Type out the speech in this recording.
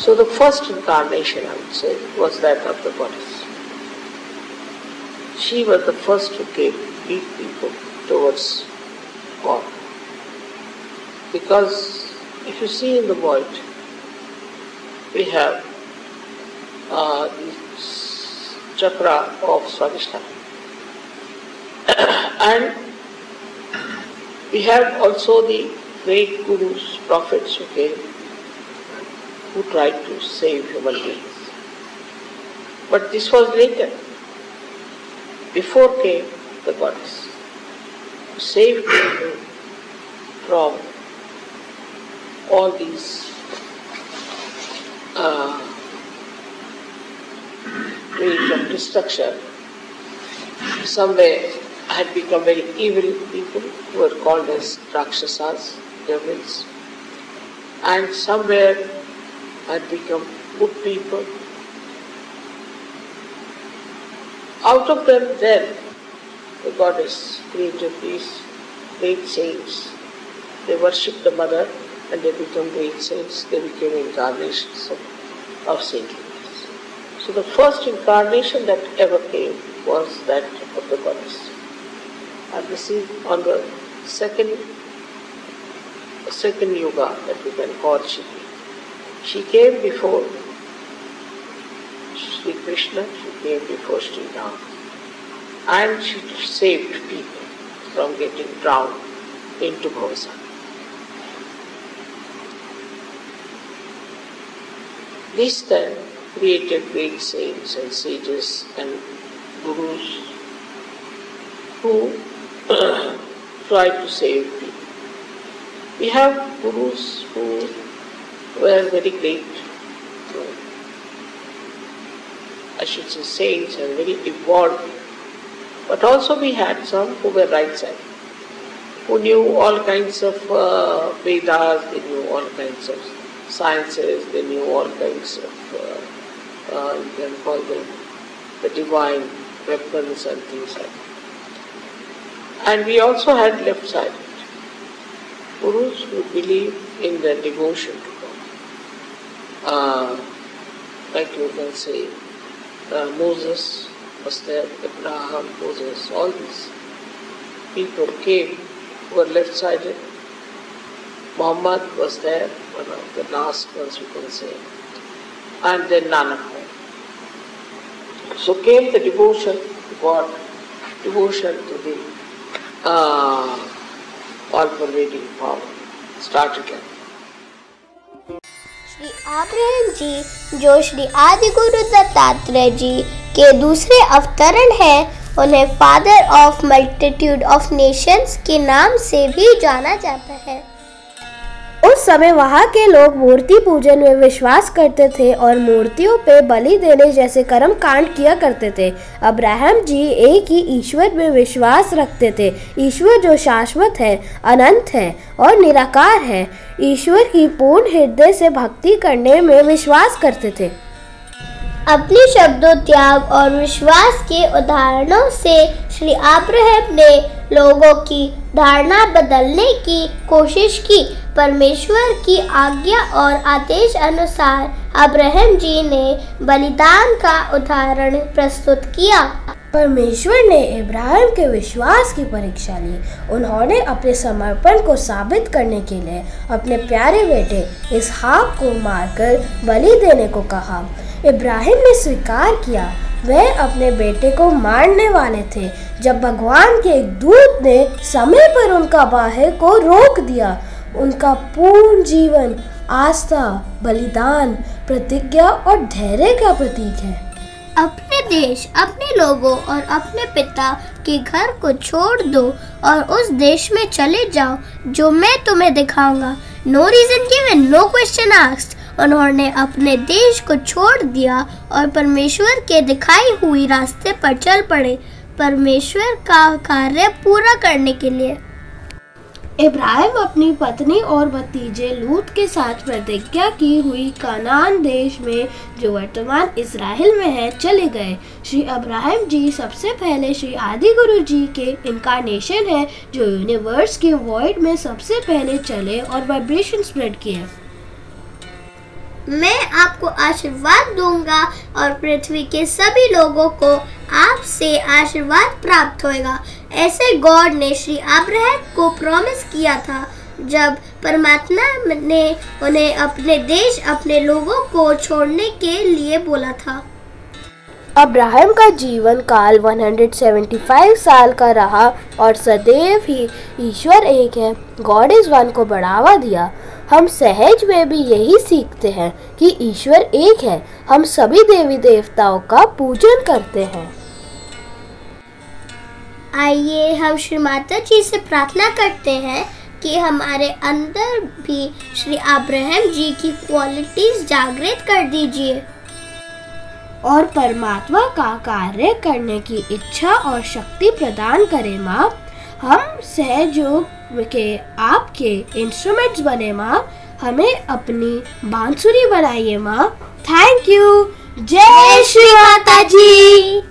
So the first incarnation, I would say, was that of the goddess. She was the first to lead people towards God. Because if you see in the world, we have this chakra of Swadhisthana. And we have also the great gurus, prophets who came, who tried to save human beings. But this was later. Before came the goddess, who saved people from all these ways of destruction. Somewhere had become very evil people who were called as Rakshasas, devils, and somewhere had become good people. Out of them then the goddess created these great saints. They worshipped the mother and they became great saints. They became incarnations of saintliness. So the first incarnation that ever came was that of the goddess. And this is on the second yuga that we can call Shikti. She came before Sri Krishna, she came before Sri Ram, and she saved people from getting drowned into Bhavasagar. This then created great saints and sages and gurus who tried to save people. We have gurus who were very great, I should say saints and very evolved. But also we had some who were right side, who knew all kinds of Vedas, they knew all kinds of sciences, they knew all kinds of, you can call them the divine weapons and things like that. And we also had left-sided gurus who believe in the devotion to God. Like you can say, Moses was there, Abraham, Moses, all these people came who were left-sided. Muhammad was there, one of the last ones you can say, and then Nanak. So came the devotion to God, devotion to the all-pervading power. Started like Shri Abraham ji, जो श्री आदि गुरु दत्तात्रेय जी के दूसरे अवतरण हैं, उन्हें father of multitude of Nations के नाम से भी जाना जाता है। उस समय वहाँ के लोग मूर्ति पूजन में विश्वास करते थे और मूर्तियों पे बलि देने जैसे कर्म कांड किया करते थे। अब्राहम जी एक ही ईश्वर में विश्वास रखते थे, ईश्वर जो शाश्वत है, अनंत है और निराकार है। ईश्वर की पूर्ण हृदय से भक्ति करने में विश्वास करते थे। अपने शब्दों, त्याग और विश्वास के उदाहरणों से श्री अब्राहम ने लोगों की धारणा बदलने की कोशिश की। परमेश्वर की आज्ञा और आदेश अनुसार अब्राहम जी ने बलिदान का उदाहरण प्रस्तुत किया। परमेश्वर ने इब्राहिम के विश्वास की परीक्षा ली। उन्होंने अपने समर्पण को साबित करने के लिए अपने प्यारे बेटे इसहाक को मारकर बलि देने को कहा। इब्राहिम ने स्वीकार किया, वह अपने बेटे को मारने वाले थे जब भगवान के एक दूत ने समय पर उनका बाहे को रोक दिया। उनका पूर्ण जीवन आस्था, बलिदान, प्रतिज्ञा और धैर्य का प्रतीक है। अपने देश, अपने लोगों और अपने पिता के घर को छोड़ दो और उस देश में चले जाओ जो मैं तुम्हें दिखाऊंगा। No reason given, no question asked. उन्होंने अपने देश को छोड़ दिया और परमेश्वर के दिखाई हुई रास्ते पर चल पड़े, परमेश्वर का कार्य पूरा करने के लिए। इब्राहिम अपनी पत्नी और भतीजे लूत के साथ प्रतिज्ञा की हुई कनान देश में, जो वर्तमान इस्राएल में है, चले गए। श्री अब्राहम जी सबसे पहले श्री आदि गुरु जी के इनकारनेशन है, जो यूनिवर्स के वॉइड में सबसे पहले चले और वाइब्रेशन स्प्रेड किए। मैं आपको आशीर्वाद दूंगा और पृथ्वी के सभी लोगों को आपसे आशीर्वाद प्राप्त होएगा। ऐसे गॉड ने श्री अब्राहम को प्रॉमिस किया था जब परमात्मा ने उन्हें अपने देश, अपने लोगों को छोड़ने के लिए बोला था। अब्राहम का जीवन काल 175 साल का रहा और सदैव ही ईश्वर एक है, गॉड इज वन को बढ़ावा दिया। हम सहज में भी यही सीखते हैं कि ईश्वर एक है। हम सभी देवी देवताओं का पूजन करते हैं। आइए हम श्री माता जी से प्रार्थना करते हैं कि हमारे अंदर भी श्री अब्राहम जी की क्वालिटीज जागृत कर दीजिए और परमात्मा का कार्य करने की इच्छा और शक्ति प्रदान करें माँ। हम सहयोग के आपके इंस्ट्रूमेंट्स बने माँ। हमें अपनी बांसुरी बनाइए माँ। Thank you. जय श्री माता जी।